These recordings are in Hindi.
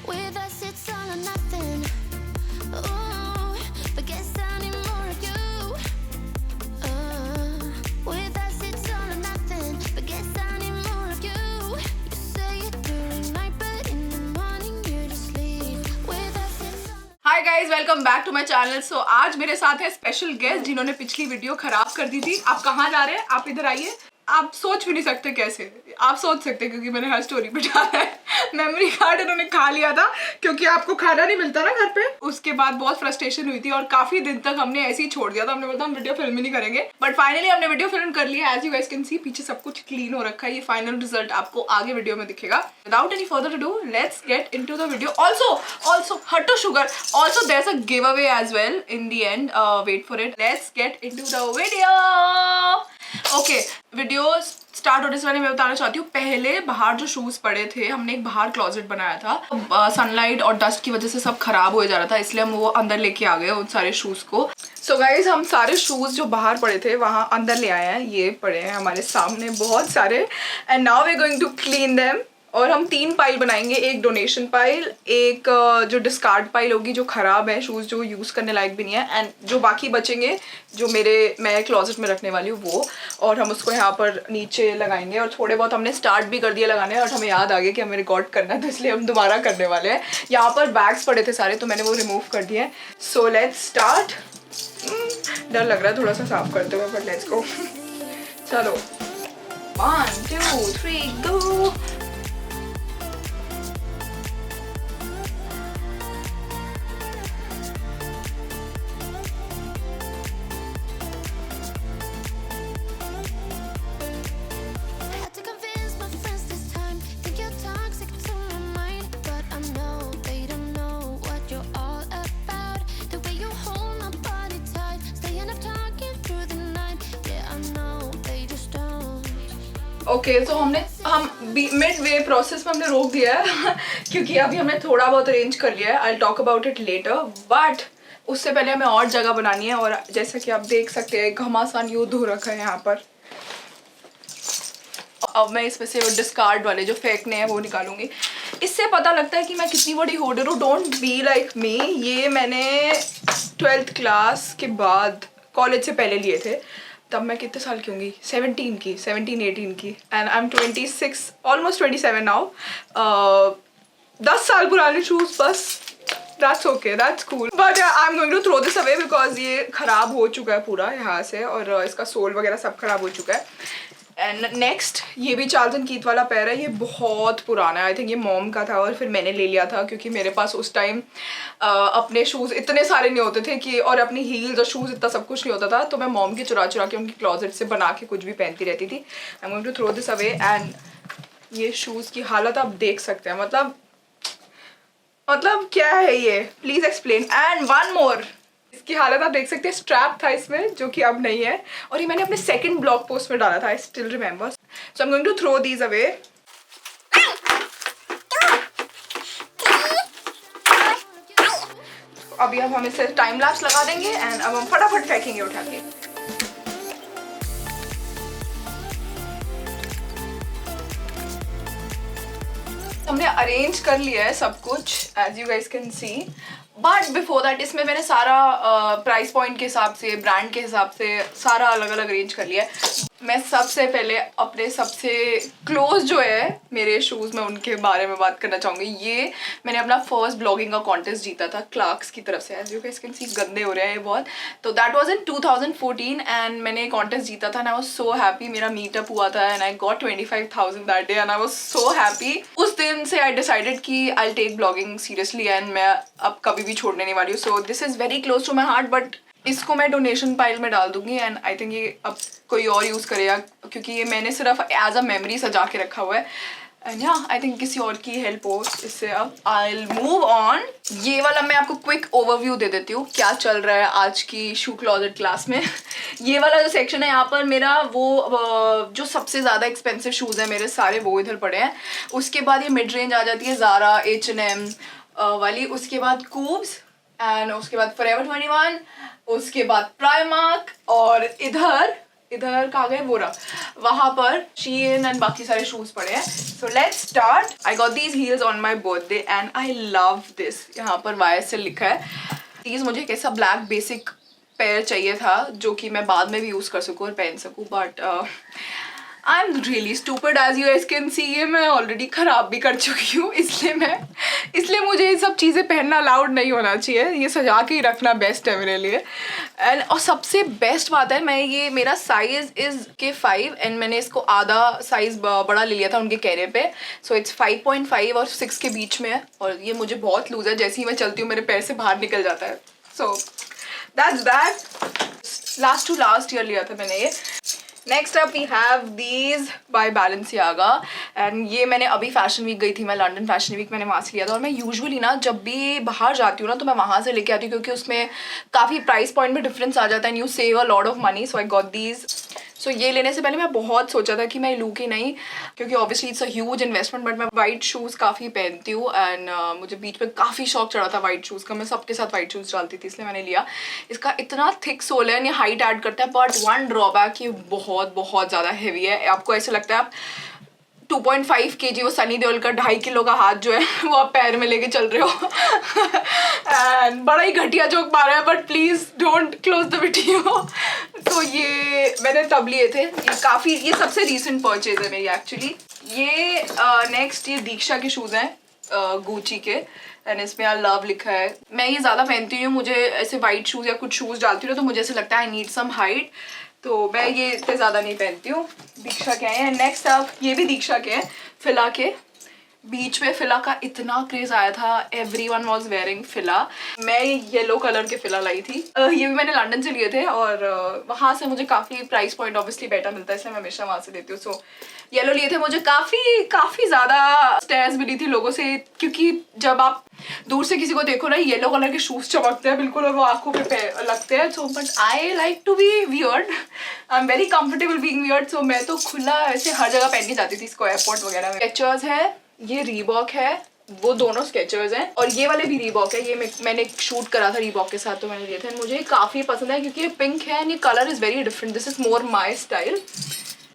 With us it's all or nothing. Ooh, but guess I need more of you. With us it's all or nothing. But guess I need more of you. You say it during night, but in the morning you just leave. With us it's all. Hi guys, welcome back to my channel. So आज मेरे साथ है स्पेशल गेस्ट जिन्होंने पिछली वीडियो खराब कर दी थी। आप कहाँ जा रहे हैं? आप इधर आइए। आप सोच भी नहीं सकते कैसे। आप सोच सकते हैं क्योंकि मैंने हर स्टोरी पे डाला है। मेमोरी कार्ड इन्होंने खा लिया था क्योंकि आपको खाना नहीं मिलता ना घर पे। उसके बाद बहुत फ्रस्ट्रेशन हुई थी और काफी दिन तक हमने ऐसे ही छोड़ दिया था। हमने बोला हम वीडियो फिल्म ही नहीं करेंगे, बट फाइनली हमने वीडियो फिल्म कर लिया। As you guys can see पीछे सब कुछ क्लीन हो रखा है। ये फाइनल रिजल्ट आपको आगे वीडियो में दिखेगा। Without any further to do, let's get into the video. Also हटो sugar, also there is a giveaway as well in the end. Wait for it. Let's get into the video. Okay, video start होने से पहले मैं बताना चाहती हूँ, पहले बाहर जो शूज पड़े थे, हमने एक बाहर क्लोजेट बनाया था। सनलाइट और डस्ट की वजह से सब खराब हो जा रहा था, इसलिए हम वो अंदर लेके आ गए उन सारे शूज को। सो गाइज, हम सारे शूज जो बाहर पड़े थे वहाँ अंदर ले आए हैं। ये पड़े हैं हमारे सामने बहुत सारे, and now we are going to clean them. और हम 3 पाइल बनाएंगे, एक डोनेशन पाइल, एक जो डिस्कार्ड पाइल होगी जो खराब है, शूज़ जो यूज़ करने लायक भी नहीं है, एंड जो बाकी बचेंगे जो मैं क्लोजेट में रखने वाली हूँ वो। और हम उसको यहाँ पर नीचे लगाएंगे। और थोड़े बहुत हमने स्टार्ट भी कर दिया लगाने, और हमें याद आ गया कि हमें रिकॉर्ड करना है, तो इसलिए हम दोबारा करने वाले हैं। यहाँ पर बैग्स पड़े थे सारे, तो मैंने वो रिमूव कर दिए हैं। So let's start. डर लग रहा है थोड़ा सा साफ करते हुए, बट लेट्स गो। चलो 1 2 3 गो। Had to convince my friends this time. Think you're toxic to my mind, but I know they don't know what you're all about. The way you hold my body tight, staying up talking through the night. Yeah, I know they just don't. Okay, तो हम मिड वे प्रोसेस में हमने रोक दिया है क्योंकि अभी हमने थोड़ा बहुत अरेंज कर लिया है। I will talk about it later, but उससे पहले हमें और जगह बनानी है। और जैसा कि आप देख सकते हैं, घमासान युद्ध हो रखा है यहाँ पर। अब मैं इसमें से डिस्कार्ड वाले जो फेंकने हैं वो निकालूंगी। इससे पता लगता है कि मैं कितनी बड़ी होर्डर हूँ। Don't be like me. ये मैंने 12th क्लास के बाद, कॉलेज से पहले लिए थे। तब मैं कितने साल की होंगी? 17-18 की, and I am 26, almost 27 now. 10 साल पुराने शूज बस। That's okay, that's cool. But I'm going to throw this away because ये खराब हो चुका है पूरा यहाँ से, और इसका सोल वगैरह सब खराब हो चुका है। एंड नेक्स्ट, ये भी चार्ल्टन कीथ वाला पैर है। ये बहुत पुराना है। आई थिंक ये मॉम का था और फिर मैंने ले लिया था क्योंकि मेरे पास उस टाइम अपने शूज़ इतने सारे नहीं होते थे कि, और अपनी हील्स और शूज़ इतना सब कुछ नहीं होता था, तो मैं मॉम के चुरा के उनकी क्लॉजेट से बना के कुछ भी पहनती रहती थी। I am going to throw this away. And ये शूज़ की हालत आप देख सकते हैं। मतलब क्या है ये? Please explain. And one more, इसकी हालत आप देख सकते हैं। स्ट्रैप था इसमें जो कि अब नहीं है, और ये मैंने अपने सेकंड ब्लॉग पोस्ट में डाला था। I still remember. So I am going to throw these away. अभी अब हम इसे टाइम लैप्स लगा देंगे, एंड अब हम फटाफट फेंकेंगे उठा के। हमने अरेंज कर लिया है सब कुछ, as you guys can see. But before that, इसमें मैंने सारा प्राइस पॉइंट के हिसाब से, ब्रांड के हिसाब से सारा अलग अलग अरेंज कर लिया है। मैं सबसे पहले अपने सबसे क्लोज जो है मेरे शूज़ में, उनके बारे में बात करना चाहूँगी। ये मैंने अपना फर्स्ट ब्लॉगिंग का कॉन्टेस्ट जीता था क्लार्क्स की तरफ से। As you guys can see, गंदे हो रहे हैं ये बहुत। तो दैट वाज इन 2014, एंड मैंने कॉन्टेस्ट जीता था, and I was so happy. मेरा मीटअप हुआ था and I got 25,000 that day, and I was so happy. उस दिन से आई डिसाइडेड कि I take blogging seriously, and मैं अब कभी भी छोड़ने नहीं वाली हूँ। So this is very close to my heart, but इसको मैं डोनेशन पाइल में डाल दूंगी, एंड आई थिंक ये अब कोई और यूज़ करेगा क्योंकि ये मैंने सिर्फ एज अ मेमोरी सजा के रखा हुआ है। एंड या आई थिंक किसी और की हेल्प हो इससे। अब आई विल मूव ऑन। ये वाला मैं आपको क्विक ओवरव्यू दे देती हूँ क्या चल रहा है आज की शू क्लॉजेट क्लास में। ये वाला जो सेक्शन है, यहाँ पर मेरा वो जो सबसे ज़्यादा एक्सपेंसिव शूज़ है मेरे सारे, वो इधर पड़े हैं। उसके बाद ये मिड रेंज आ जाती है, ज़ारा, H&M वाली। उसके बाद कूब्स, एंड उसके बाद फॉरएवर 21, उसके बाद प्राइमार्क, और इधर इधर कहाँ गए वो रहा, वहाँ पर Shein एंड बाकी सारे शूज पड़े हैं. So let's start. I got these heels on my birthday and I love this. यहाँ पर YSL लिखा है. प्लीज मुझे एक ऐसा ब्लैक बेसिक पेयर चाहिए था जो कि मैं बाद में भी यूज़ कर सकूँ और पहन सकूँ, but I am really stupid as you guys can see. ये मैं ऑलरेडी ख़राब भी कर चुकी हूँ, इसलिए मुझे ये सब चीज़ें पहनना अलाउड नहीं होना चाहिए. ये सजा के ही रखना बेस्ट है मेरे लिए. एंड और सबसे बेस्ट बात है, मैं ये मेरा साइज़ इज़ के 5 एंड मैंने इसको आधा साइज़ बड़ा ले लिया था उनके कहने पे. सो इट्स 5.5 और 6 के बीच में है और ये मुझे बहुत लूज़ है. जैसे ही मैं चलती हूँ मेरे पैर से बाहर निकल जाता है. So that's that. Last to last year लिया था मैंने ये. Next up we have these by Balenciaga and ये मैंने अभी फैशन वीक गई थी मैं, लंदन फैशन वीक मैंने वहाँ से लिया था. और मैं यूजुअली ना जब भी बाहर जाती हूँ ना तो मैं वहाँ से लेके आती हूँ क्योंकि उसमें काफ़ी प्राइस पॉइंट में डिफरेंस आ जाता है and you save a lot of money. So I got these. So ये लेने से पहले मैं बहुत सोचा था कि मैं लूँ कि नहीं, क्योंकि obviously it's a huge investment. But मैं वाइट शूज़ काफ़ी पहनती हूँ एंड मुझे बीच में काफ़ी शौक चढ़ा था वाइट शूज़ का. मैं सबके साथ वाइट शूज़ डालती थी इसलिए मैंने लिया. इसका इतना थिक सोल है, ये हाइट ऐड करता है, बट वन ड्रॉबैक ये बहुत बहुत ज़्यादा हैवी है. आपको ऐसे लगता है आप 2.5 kg वो सनी देओल का 2.5 किलो का हाथ जो है वो आप पैर में लेके चल रहे हो. एंड बड़ा ही घटिया जोक मारा है, but please don't close the video. तो ये मैंने तब लिए थे. ये सबसे रीसेंट परचेज है मेरी एक्चुअली. ये नेक्स्ट ये दीक्षा के शूज़ हैं गुची के एंड इसमें यार लव लिखा है. मैं ये ज़्यादा पहनती हूँ, मुझे ऐसे वाइट शूज़ या कुछ शूज़ डालती हूँ तो मुझे ऐसे लगता है आई नीड सम हाइट, तो मैं ये इतने ज़्यादा नहीं पहनती हूँ. दीक्षा के हैं. नेक्स्ट अब ये भी दीक्षा के हैं, फिला के. बीच में फिला का इतना क्रेज आया था, एवरीवन वाज वेयरिंग फिला. मैं येलो कलर के फिला लाई थी. ये भी मैंने लंदन से लिए थे और वहाँ से मुझे काफ़ी प्राइस पॉइंट ऑब्वियसली बेटर मिलता है, इसलिए मैं हमेशा वहाँ से लेती हूँ. सो येलो लिए थे. मुझे काफ़ी ज़्यादा स्टेयर्स मिली थी लोगों से, क्योंकि जब आप दूर से किसी को देखो ना येलो कलर के शूज़ चमकते हैं बिल्कुल और वो आंखों पे लगते हैं. So but I like to be weird. I am very comfortable being weird. So मैं तो खुला ऐसे हर जगह पहन के जाती थी इसको, एयरपोर्ट वगैरह में. स्केचर्स है, ये रीबॉक है, वो दोनों स्केचर्स हैं और ये वाले भी रीबॉक है. ये मैंने शूट करा था रीबॉक के साथ तो मैंने लिए थे. मुझे काफ़ी पसंद है क्योंकि ये पिंक है एंड ये colour is very different. This is more my style.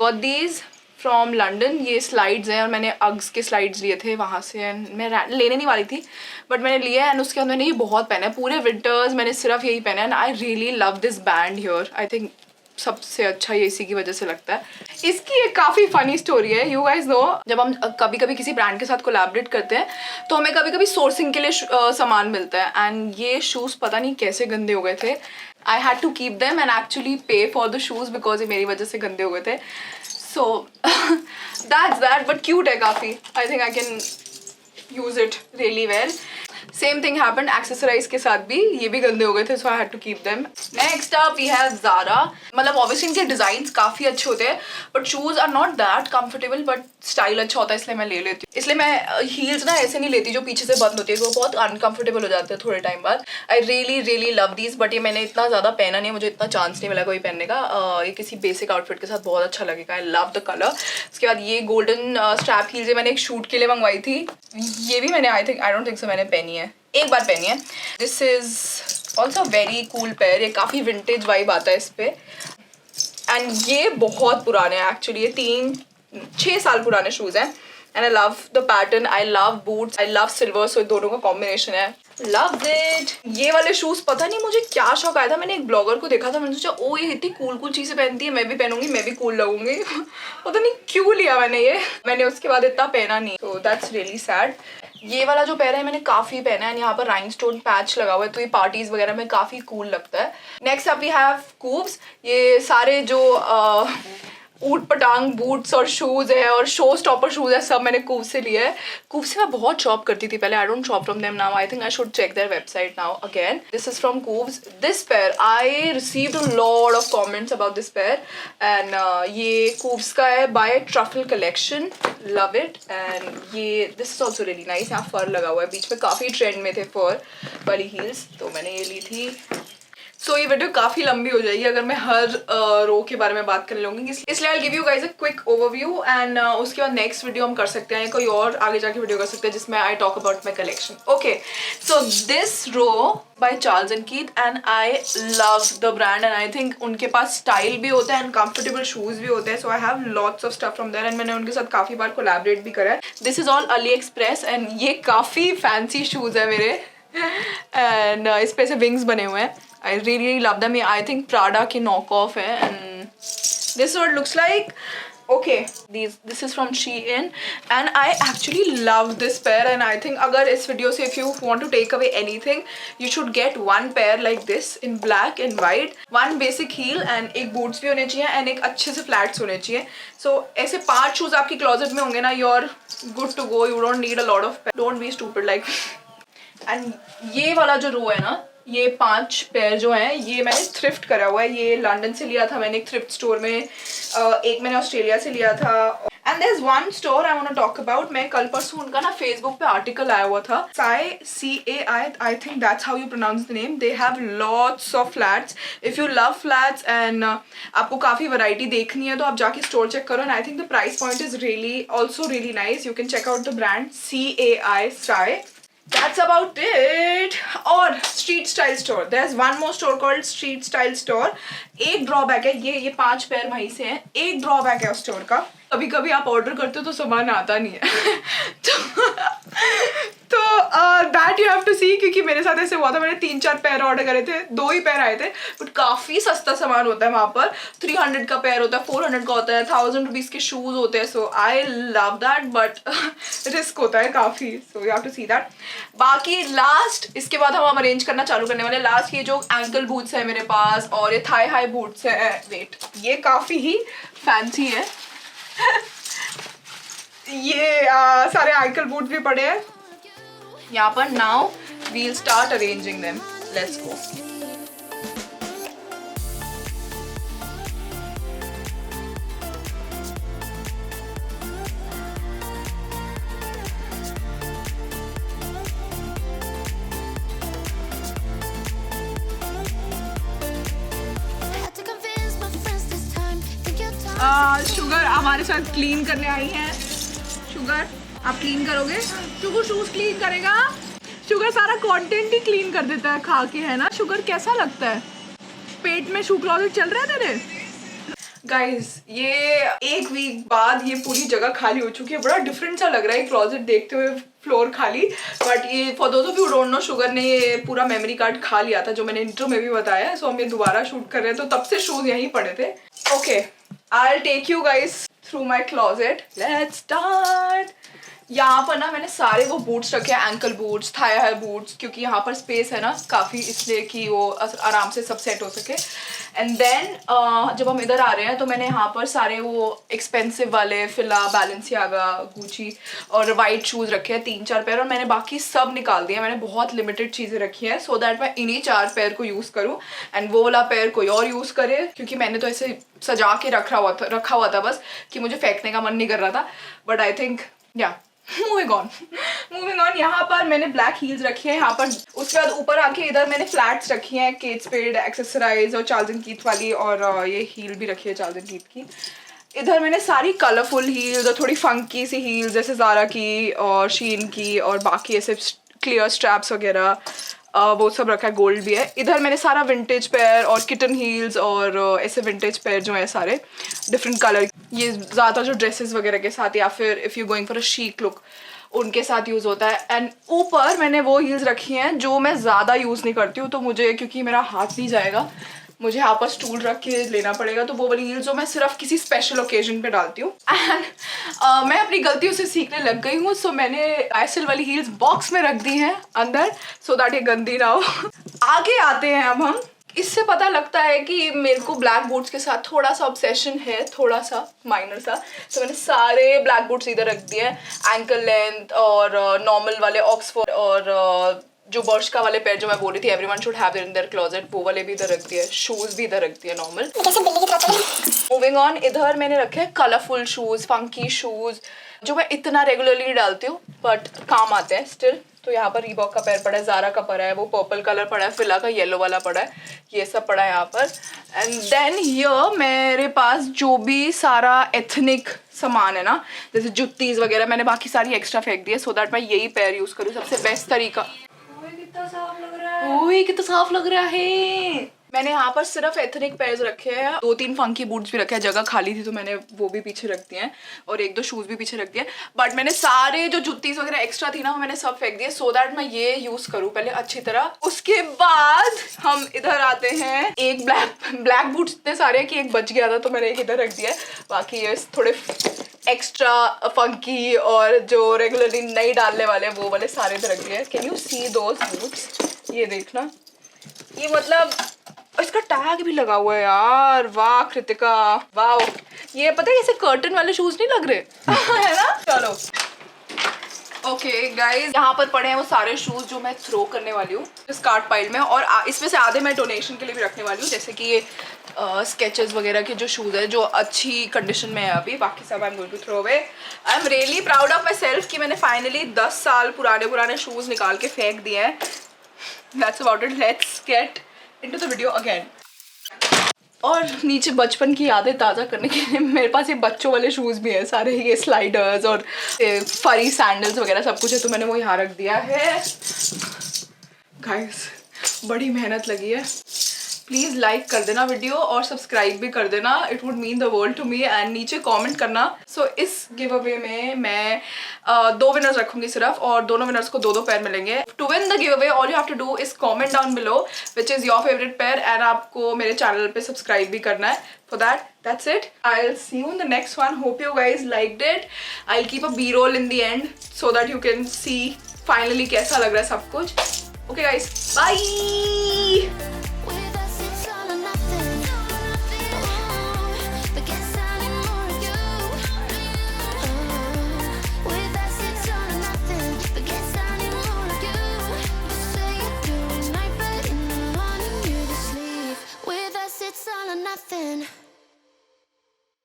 Got these from London. ये स्लाइड्स हैं और मैंने अग्स के स्लाइड्स लिए थे वहाँ से एंड मैं लेने नहीं वाली थी बट मैंने लिया एंड उसके अंदर मैंने ये बहुत पहना है. पूरे विंटर्स मैंने सिर्फ यही पहना है and I really love this band here. I think सबसे अच्छा ये इसी की वजह से लगता है. इसकी एक काफ़ी फ़नी स्टोरी है. यू गाइस नो, जब हम कभी कभी किसी ब्रांड के साथ कोलैबोरेट करते हैं तो हमें कभी कभी सोर्सिंग के लिए सामान मिलता है एंड ये शूज़ पता नहीं कैसे गंदे हो गए थे. I had to keep them and actually pay for the shoes because ये मेरी वजह से गंदे हो गए थे. So that's that. But cute है काफ़ी. I think I can use it really well. Same thing happened accessorize के साथ भी, ये भी गंदे हो गए थे so I had to keep them. Next up we have Zara. मतलब ऑब्वियसली इनके डिजाइन काफ़ी अच्छे होते हैं but shoes are not that comfortable, but style अच्छा होता है इसलिए मैं ले लेती हूँ. इसलिए मैं हील्स ना ऐसे नहीं लेती जो पीछे से बंद होती है, वो बहुत अनकंफर्टेबल हो जाते हैं थोड़े टाइम बाद. I really love these. But ये मैंने इतना ज़्यादा पहना नहीं, मुझे इतना चांस नहीं मिला कोई पहनने का. ये किसी बेसिक आउटफिट के साथ बहुत अच्छा लगेगा. आई लव द कलर. उसके बाद ये गोल्डन स्ट्रैप हील्स मैंने एक शूट के लिए मंगवाई थी. ये भी मैंने आई डोंट थिंक सो मैंने पहनी है, एक बार पहनी है. This is also very cool pair. ये काफ़ी विंटेज वाइब आता है इस पर एंड ये बहुत पुराने हैं एक्चुअली. ये 3-6 साल पुराने शूज़ हैं and I love the pattern. I love boots, I love silver. So दोनों का कॉम्बिनेशन है. Love it. ये वाले शूज़ पता नहीं मुझे क्या शौक आया था, मैंने एक ब्लॉगर को देखा था, मैंने सोचा ओ ये इतनी कूल चीज़ें पहनती है, मैं भी पहनूंगी, मैं भी कूल लगूंगी. पता नहीं क्यों लिया मैंने मैंने उसके बाद इतना पहना नहीं. तो दैट्स रियली सैड. ये वाला जो पहना है मैंने काफ़ी पहना है. यहाँ पर राइनस्टोन पैच लगा हुआ है तो ये पार्टीज वगैरह में काफ़ी कूल लगता है. नेक्स्ट अप वी हैव कूव्स. ये सारे जो ऊट पटांग बूट्स और शूज़ है और शो स्टॉपर शूज़ है सब मैंने कूव से लिए है. कूव से मैं बहुत शॉप करती थी पहले. I don't shop from them now. I think I should check their website now again. This is from Koovs. This pair I received a lot of comments about this pair and ये कूव्स का है by truffle collection. Love it. And ये this is also really nice. यहाँ फर लगा हुआ है. बीच में काफ़ी ट्रेंड में थे फर वाली हील्स तो मैंने ये ली थी. सो ये वीडियो काफी लंबी हो जाएगी अगर मैं हर रो के बारे में बात करने लूंगी, इसलिए I give you guys a quick overview and उसके बाद नेक्स्ट वीडियो हम कर सकते हैं, कोई और आगे जाके वीडियो कर सकते हैं जिसमें I talk about my collection. Okay, so this row by Charles and Keith and I love the brand and I think उनके पास स्टाइल भी होता है एंड कंफर्टेबल शूज भी होते हैं. So I have lots of stuff from there and मैंने उनके साथ काफी बार कोलैबोरेट भी करा है. This is all AliExpress and ये काफी फैंसी शूज है मेरे एंड इस पे से विंग्स बने हुए हैं. I really love them. I think Prada की knock off है and this is what it looks like. Okay, this is from Shein and I actually love this pair and I think अगर इस वीडियो से if you want to take away anything you should get one pair like this in black and white, one basic heel and एक boots भी होने चाहिए and एक अच्छे से flats होने चाहिए. So ऐसे 5 shoes आपकी closet में होंगे ना, you're good to go. You don't need a lot of pair. Don't be stupid like and ये वाला जो रो है ना, ये 5 पेयर जो हैं ये मैंने थ्रिफ्ट करा हुआ है. ये लंदन से लिया था मैंने एक थ्रिफ्ट स्टोर में, एक मैंने ऑस्ट्रेलिया से लिया था. And there is one store I want to talk about. मैं कल परसों उनका ना फेसबुक पे आर्टिकल आया हुआ था. CAI, I think that's how you pronounce the name. They have lots of flats. If you love flats and आपको काफ़ी वैरायटी देखनी है तो आप जाके स्टोर चेक करो. And I think the price point is really also really nice. You can check out the brand CAI Sky. That's about it. और street style store, there is one more store called street style store. एक ड्रॉबैक है, ये 5 पेयर वहीं से हैं. एक ड्रॉबैक है उस स्टोर का, कभी कभी आप ऑर्डर करते हो तो सामान आता नहीं है. तो दैट यू हैव टू सी, क्योंकि मेरे साथ ऐसे हुआ था. मैंने 3-4 पेयर ऑर्डर करे थे, 2 ही पेयर आए थे. बट काफ़ी सस्ता सामान होता है वहाँ पर. 300 का पेयर होता है, 400 का होता है, 1000 रुपीज़ के शूज़ होते हैं. So I love that but risk होता है काफ़ी. So you have to see that. बाकी लास्ट, इसके बाद हम अरेंज करना चालू करने वाले. लास्ट ये जो एंकल बूट्स है मेरे पास और ये थाई हाई बूट्स है. वेट, ये काफ़ी ही फैंसी है. ये सारे एंकल बूट भी पड़े हैं यहाँ पर. Now we'll start arranging them. Let's go. Had to convince my friends this time. Think you're tired. Sugar हमारे साथ क्लीन करने आई है. शुगर, आप क्लीन करोगे? शुगर शूज क्लीन करेगा. शुगर सारा कंटेंट ही क्लीन कर देता है खा के, है ना शुगर? कैसा लगता है? पेट में शू क्लॉजेट चल रहा है तेरे? गाइज, ये 1 वीक बाद ये पूरी जगह खाली हो चुकी है. बड़ा डिफरेंट सा लग रहा है क्लॉजेट देखते हुए, फ्लोर खाली. बट ये for those of you don't know, sugar ने ये पूरा मेमोरी कार्ड खा लिया था जो मैंने इंट्रो में भी बताया. सो हम ये दोबारा शूट कर रहे हैं, तो तब से शूज यहीं पड़े थे. Okay, I will take you guys through my closet. Let's start. यहाँ पर ना मैंने सारे वो बूट्स रखे हैं, ankle boots, thigh high boots, क्योंकि यहाँ पर स्पेस है ना काफ़ी, इसलिए कि वो आराम से सब सेट हो सके. एंड देन जब हम इधर आ रहे हैं तो मैंने यहाँ पर सारे वो एक्सपेंसिव वाले फिला, बैलेंसियागा, गुची और वाइट शूज़ रखे हैं 3-4 पेयर. और मैंने बाकी सब निकाल दिया. मैंने बहुत लिमिटेड चीज़ें रखी हैं सो दैट मैं इन्हीं 4 पेयर को यूज़ करूँ एंड वो वाला पेयर कोई और यूज़ करे, क्योंकि मैंने तो ऐसे सजा के रखा हुआ था बस, कि मुझे फेंकने का मन नहीं कर रहा था. बट आई थिंक या मूविंग ऑन. यहाँ पर मैंने ब्लैक हील्स रखी हैं यहाँ पर. उसके बाद ऊपर आके इधर मैंने फ्लैट्स रखी हैं, केट स्पेड, एक्सेसराइज और चार्ल्स एंड कीथ वाली, और ये हील भी रखी है चार्ल्स एंड कीथ की. इधर मैंने सारी कलरफुल हील्स और थोड़ी फंकी सी हील्स जैसे ज़ारा की और शीन की और बाकी ऐसे क्लियर स्ट्रैप्स वगैरह वो सब रखा है. गोल्ड भी है. इधर मैंने सारा विंटेज पेयर और किटन हील्स और ऐसे विंटेज पेयर जो है सारे डिफरेंट कलर, ये ज़्यादा जो ड्रेसेस वगैरह के साथ या फिर if you going for a chic look उनके साथ यूज़ होता है. एंड ऊपर मैंने वो हील्स रखी हैं जो मैं ज़्यादा यूज़ नहीं करती हूँ, तो मुझे, क्योंकि मेरा हाथ नहीं जाएगा, मुझे यहाँ पर स्टूल रख के लेना पड़ेगा, तो वो वाली हील्स जो मैं सिर्फ किसी स्पेशल ओकेजन पे डालती हूँ. एंड मैं अपनी गलतियों से सीखने लग गई हूँ. सो मैंने आईएसएल वाली हील्स बॉक्स में रख दी हैं अंदर, सो दैट ये गंदी ना हो. आगे आते हैं अब हम. इससे पता लगता है कि मेरे को ब्लैक बूट्स के साथ थोड़ा सा ऑब्सेशन है, थोड़ा सा माइनर सा. तो मैंने सारे ब्लैक बूट्स इधर रख दिए हैं, एंकल लेंथ और नॉर्मल वाले ऑक्सफोर्ड और जो बर्शका वाले पैर जो मैं बोल रही थी everyone should have in their closet, वो वाले भी इधर रख दिए. शूज भी इधर रख दिए नॉर्मल. मूविंग ऑन, इधर मैंने रखे कलरफुल शूज, फंकी शूज जो मैं इतना रेगुलरली नहीं डालती हूँ बट काम आते हैं स्टिल. तो यहाँ पर रीबॉक का पैर पड़ा है, ज़ारा का पड़ा है, वो पर्पल कलर पड़ा है, फिला का येलो वाला पड़ा है, ये सब पड़ा है यहाँ पर। एंड देन हियर मेरे पास जो भी सारा एथनिक सामान है ना, जैसे जुत्तीज वगैरह, मैंने बाकी सारी एक्स्ट्रा फेंक दी है सो दैट मैं यही पैर यूज़ करूँ, सबसे बेस्ट तरीका। कितना साफ लग रहा है, ओए कितना साफ लग रहा है। मैंने यहाँ पर सिर्फ एथनिक पेयर्स रखे हैं, 2-3 फंकी बूट्स भी रखे हैं, जगह खाली थी तो मैंने वो भी पीछे रख दिए हैं और 1-2 शूज भी पीछे रख दिए। बट मैंने सारे जो जुत्तीज वगैरह एक्स्ट्रा थी ना वो मैंने सब फेंक दिए सो दैट मैं ये यूज करूँ पहले अच्छी तरह। उसके बाद हम इधर आते हैं, एक ब्लैक बूट्स इतने सारे हैं कि एक बच गया था तो मैंने एक इधर रख दिया है, बाकी ये थोड़े एक्स्ट्रा फंकी और जो रेगुलरली नहीं डालने वाले वो वाले सारे इधर रख दिए हैं। Can you see those boots, ये देखना, ये मतलब इसका टैग भी लगा हुआ है यार, वाह कृतिका वाह। ये पता है ऐसे कर्टन वाले शूज नहीं लग रहे है ना। चलो ओके गाइज, यहाँ पर पड़े हैं वो सारे शूज जो मैं थ्रो करने वाली हूँ इस कार्ट पाइल में, और इसमें से आधे मैं डोनेशन के लिए भी रखने वाली हूँ, जैसे कि ये स्केचेस वगैरह के जो शूज है जो अच्छी कंडीशन में है अभी, बाकी सब I am going to throw away. I am really proud of myself कि मैंने फाइनली 10 साल पुराने शूज निकाल के फेंक दिए हैं। That's about it, let's get into the video again. और नीचे बचपन की यादें ताज़ा करने के लिए मेरे पास ये बच्चों वाले शूज़ भी हैं सारे, ये स्लाइडर्स और फरी सैंडल्स वगैरह सब कुछ है, तो मैंने वो यहाँ रख दिया है। गाइस बड़ी मेहनत लगी है, प्लीज़ लाइक कर देना वीडियो और सब्सक्राइब भी कर देना, it would mean the world to me. And नीचे कमेंट करना। सो इस गिव अवे में मैं 2 विनर्स रखूंगी सिर्फ, और दोनों विनर्स को 2-2 पेयर मिलेंगे। To win the giveaway all you have to do is comment down below which is your favourite pair, and आपको मेरे चैनल पे सब्सक्राइब भी करना है। For that's it. I'll see you in the next one. Hope you guys liked it. I'll keep a B-roll in the end so that you can see finally कैसा लग रहा है सब कुछ. Okay guys, bye.